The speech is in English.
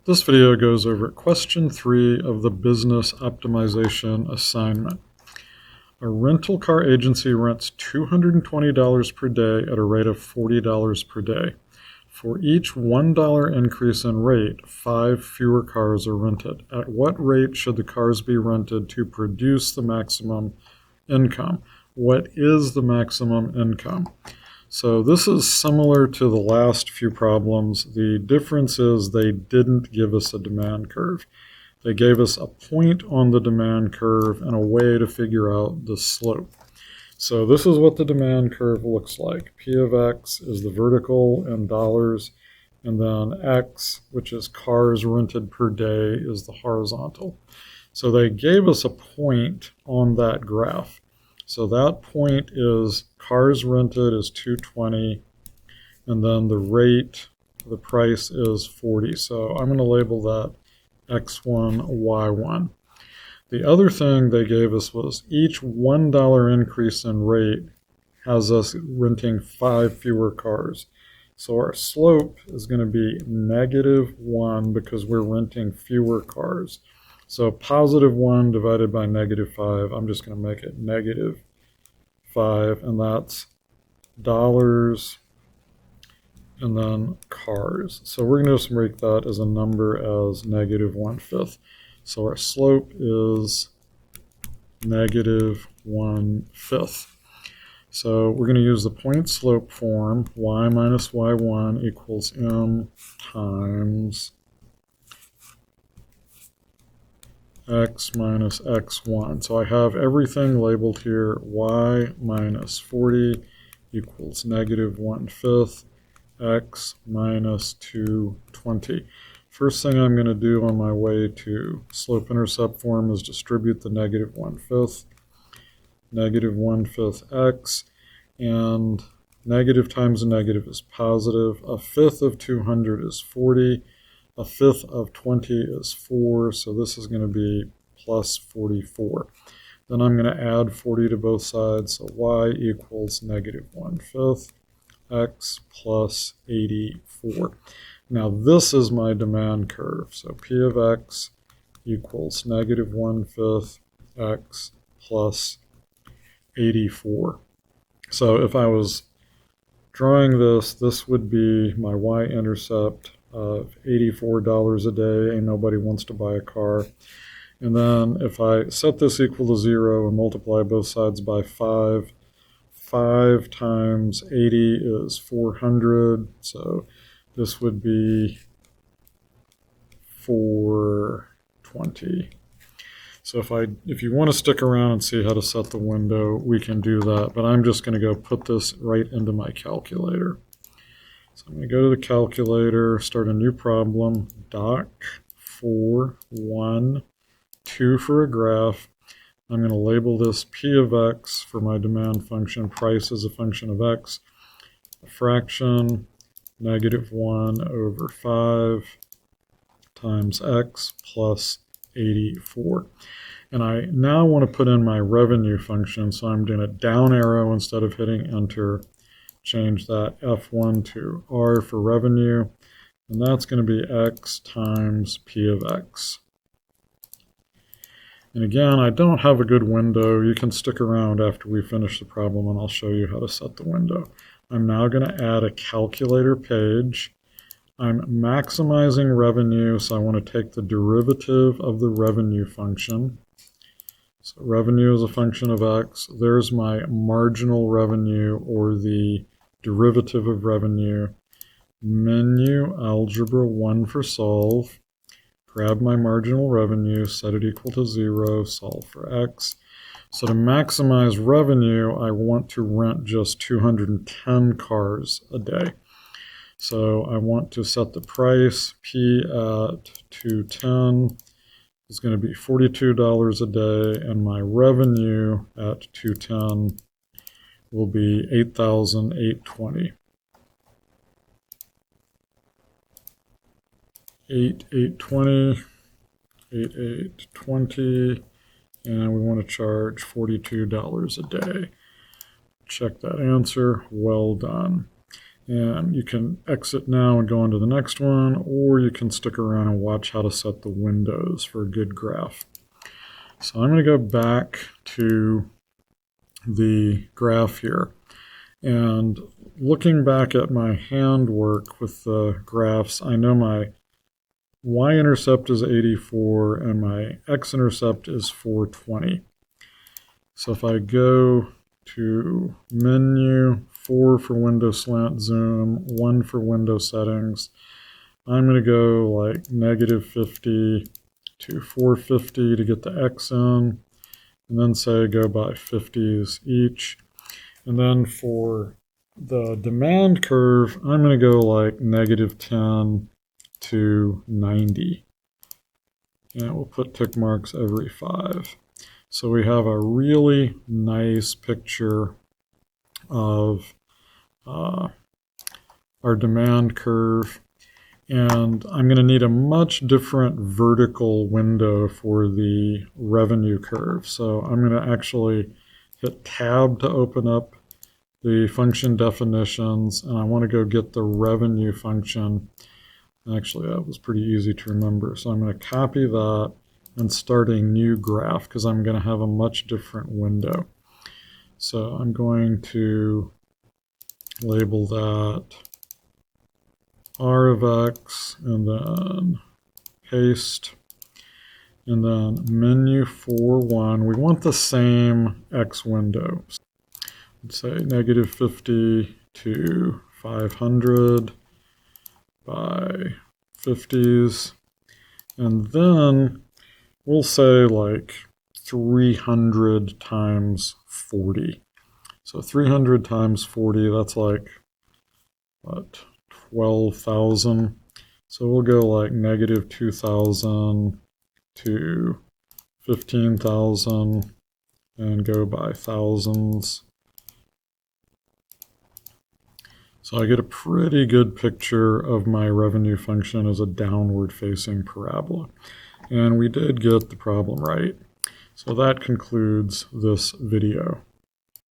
This video goes over question 3 of the business optimization assignment. A rental car agency rents $220 per day at a rate of $40 per day. For each $1 increase in rate, 5 fewer cars are rented. At what rate should the cars be rented to produce the maximum income? What is the maximum income? So this is similar to the last few problems. The difference is they didn't give us a demand curve. They gave us a point on the demand curve and a way to figure out the slope. So this is what the demand curve looks like. P of X is the vertical in dollars, and then X, which is cars rented per day, is the horizontal. So they gave us a point on that graph. So that point is cars rented is 220, and then the rate, the price is 40. So I'm going to label that X1, Y1. The other thing they gave us was each $1 increase in rate has us renting 5 fewer cars. So our slope is going to be -1 because we're renting fewer cars. So +1 divided by -5, I'm just going to make it -5, and that's dollars and then cars. So we're going to make that as a number as -1/5. So our slope is -1/5. So we're going to use the point slope form. Y minus Y1 equals M times X minus X1. So I have everything labeled here. Y minus 40 equals -1/5. X minus 220. First thing I'm going to do on my way to slope-intercept form is distribute the -1/5. -1/5 X, and negative times a negative is positive. 1/5 of 200 is 40. 1/5 of 20 is 4, so this is going to be plus 44. Then I'm going to add 40 to both sides, so Y equals -1/5 X plus 84. Now this is my demand curve, so P of X equals -1/5 X plus 84. So if I was drawing this, this would be my y-intercept of $84 a day, and nobody wants to buy a car. And then if I set this equal to 0 and multiply both sides by 5, 5 times 80 is 400, so this would be 420. So if you want to stick around and see how to set the window, we can do that, but I'm just going to go put this right into my calculator. So I'm going to go to the calculator, start a new problem, doc 4, 1, 2 for a graph. I'm going to label this P of X for my demand function. Price is a function of X. A fraction, -1/5 times X plus 84. And I now want to put in my revenue function, so I'm doing a down arrow instead of hitting enter. Change that F1 to R for revenue, and that's going to be X times P of X. And again, I don't have a good window. You can stick around after we finish the problem and I'll show you how to set the window. I'm now going to add a calculator page. I'm maximizing revenue, so I want to take the derivative of the revenue function. So revenue is a function of X. There's my marginal revenue, or the derivative of revenue. Menu algebra 1 for solve. Grab my marginal revenue, set it equal to 0, solve for X. So to maximize revenue, I want to rent just 210 cars a day. So I want to set the price. P at 210 is going to be $42 a day, and my revenue at 210 will be $8,820. 8,820, and we want to charge $42 a day. Check that answer. Well done. And you can exit now and go on to the next one, or you can stick around and watch how to set the windows for a good graph. So I'm going to go back to the graph here. And looking back at my handwork with the graphs, I know my y-intercept is 84 and my x-intercept is 420. So if I go to menu, 4 for window slant zoom, 1 for window settings, I'm going to go like -50 to 450 to get the x in, and then say go by 50s each. And then for the demand curve, I'm going to go like -10 to 90. And we'll put tick marks every 5. So we have a really nice picture of our demand curve. And I'm going to need a much different vertical window for the revenue curve. So I'm going to actually hit Tab to open up the function definitions, and I want to go get the revenue function. Actually, that was pretty easy to remember. So I'm going to copy that and start a new graph because I'm going to have a much different window. So I'm going to label that R of X and then paste, and then menu 4.1. We want the same X window. Let's say -50 to 500 by 50s, and then we'll say like 300 times 40. So 300 times 40, that's like, what, 12,000. So we'll go like -2,000 to 15,000 and go by thousands. So I get a pretty good picture of my revenue function as a downward facing parabola. And we did get the problem right. So that concludes this video.